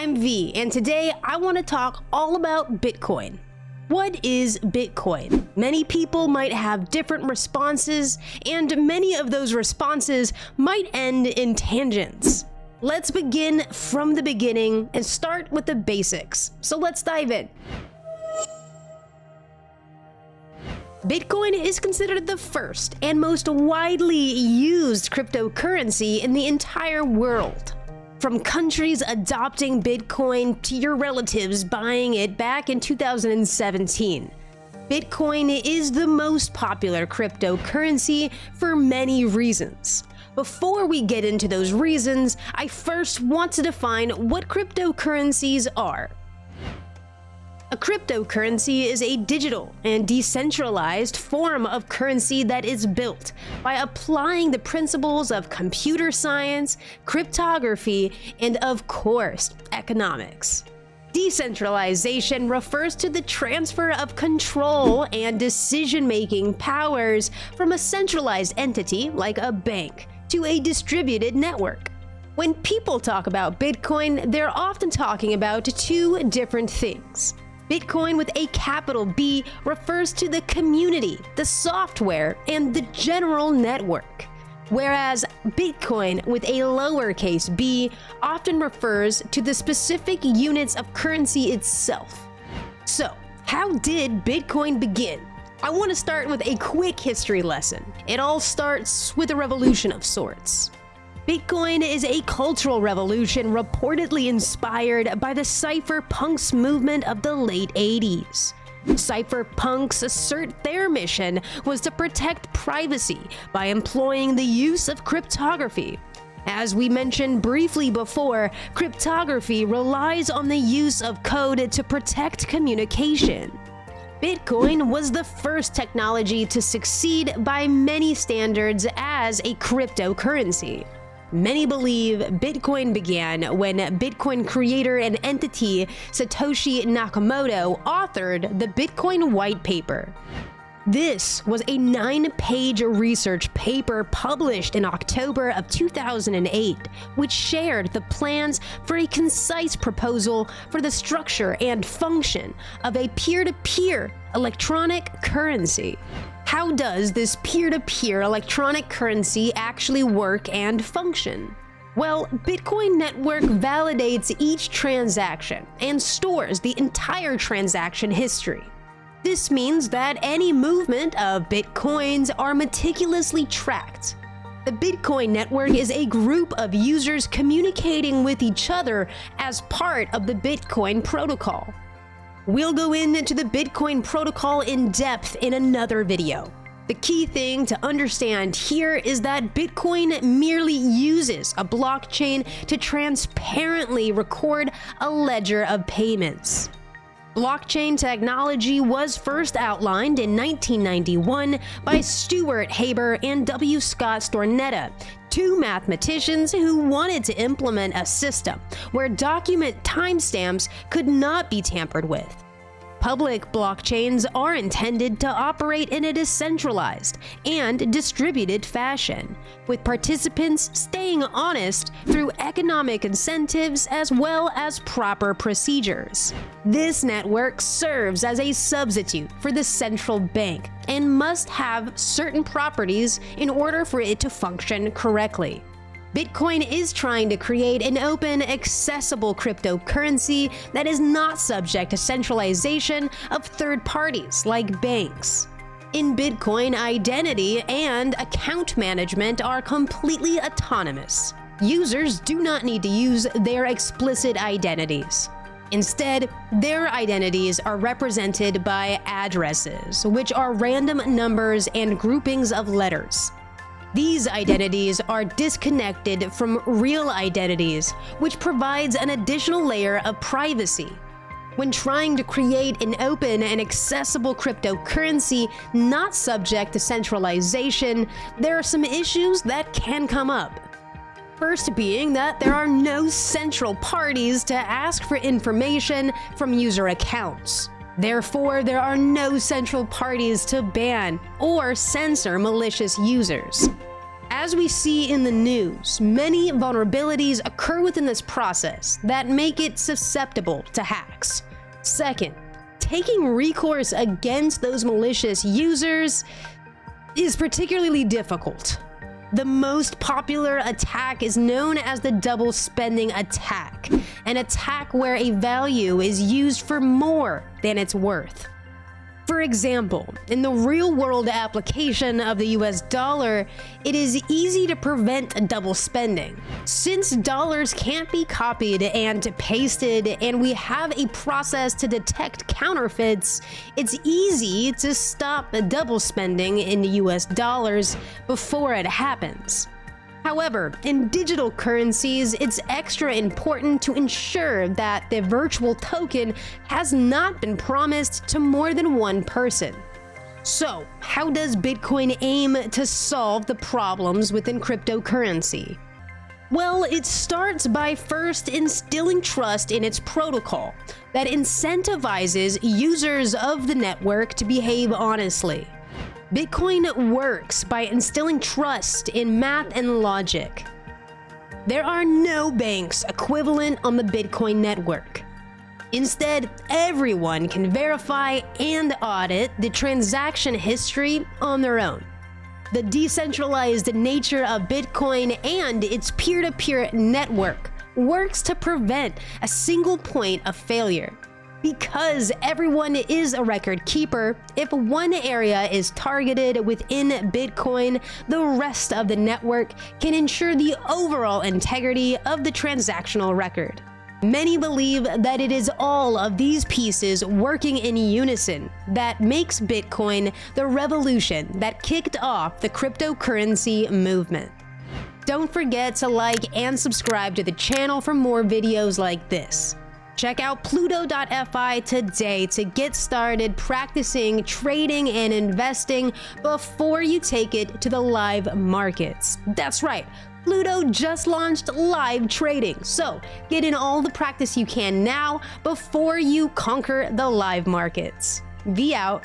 I'm V, and today I want to talk all about Bitcoin. What is Bitcoin? Many people might have different responses, and many of those responses might end in tangents. Let's begin from the beginning and start with the basics. So let's dive in. Bitcoin is considered the first and most widely used cryptocurrency in the entire world. From countries adopting Bitcoin to your relatives buying it back in 2017. Bitcoin is the most popular cryptocurrency for many reasons. Before we get into those reasons, I first want to define what cryptocurrencies are. A cryptocurrency is a digital and decentralized form of currency that is built by applying the principles of computer science, cryptography, and of course, economics. Decentralization refers to the transfer of control and decision-making powers from a centralized entity like a bank to a distributed network. When people talk about Bitcoin, they're often talking about two different things. Bitcoin with a capital B refers to the community, the software, and the general network, whereas Bitcoin with a lowercase b often refers to the specific units of currency itself. So, how did Bitcoin begin? I want to start with a quick history lesson. It all starts with a revolution of sorts. Bitcoin is a cultural revolution reportedly inspired by the cypherpunks movement of the late 80s. Cypherpunks assert their mission was to protect privacy by employing the use of cryptography. As we mentioned briefly before, cryptography relies on the use of code to protect communication. Bitcoin was the first technology to succeed by many standards as a cryptocurrency. Many believe Bitcoin began when Bitcoin creator and entity Satoshi Nakamoto authored the Bitcoin white paper. This was a 9-page research paper published in October of 2008, which shared the plans for a concise proposal for the structure and function of a peer-to-peer electronic currency. How does this peer-to-peer electronic currency actually work and function? Well, Bitcoin Network validates each transaction and stores the entire transaction history. This means that any movement of Bitcoins are meticulously tracked. The Bitcoin Network is a group of users communicating with each other as part of the Bitcoin protocol. We'll go into the Bitcoin protocol in depth in another video. The key thing to understand here is that Bitcoin merely uses a blockchain to transparently record a ledger of payments. Blockchain technology was first outlined in 1991 by Stuart Haber and W. Scott Stornetta, two mathematicians who wanted to implement a system where document timestamps could not be tampered with. Public blockchains are intended to operate in a decentralized and distributed fashion, with participants staying honest through economic incentives as well as proper procedures. This network serves as a substitute for the central bank and must have certain properties in order for it to function correctly. Bitcoin is trying to create an open, accessible cryptocurrency that is not subject to centralization of third parties like banks. In Bitcoin, identity and account management are completely autonomous. Users do not need to use their explicit identities. Instead, their identities are represented by addresses, which are random numbers and groupings of letters. These identities are disconnected from real identities, which provides an additional layer of privacy. When trying to create an open and accessible cryptocurrency not subject to centralization, there are some issues that can come up. First being that there are no central parties to ask for information from user accounts. Therefore, there are no central parties to ban or censor malicious users. As we see in the news, many vulnerabilities occur within this process that make it susceptible to hacks. Second, taking recourse against those malicious users is particularly difficult. The most popular attack is known as the double spending attack, an attack where a value is used for more than it's worth. For example, in the real-world application of the US dollar, it is easy to prevent double spending. Since dollars can't be copied and pasted, and we have a process to detect counterfeits, it's easy to stop the double spending in US dollars before it happens. However, in digital currencies, it's extra important to ensure that the virtual token has not been promised to more than one person. So, how does Bitcoin aim to solve the problems within cryptocurrency? Well, it starts by first instilling trust in its protocol that incentivizes users of the network to behave honestly. Bitcoin works by instilling trust in math and logic. There are no banks equivalent on the Bitcoin network. Instead, everyone can verify and audit the transaction history on their own. The decentralized nature of Bitcoin and its peer-to-peer network works to prevent a single point of failure. Because everyone is a record keeper, if one area is targeted within Bitcoin, the rest of the network can ensure the overall integrity of the transactional record. Many believe that it is all of these pieces working in unison that makes Bitcoin the revolution that kicked off the cryptocurrency movement. Don't forget to like and subscribe to the channel for more videos like this. Check out pluto.fi today to get started practicing trading and investing before you take it to the live markets. That's right, Pluto just launched live trading, so get in all the practice you can now before you conquer the live markets. V out.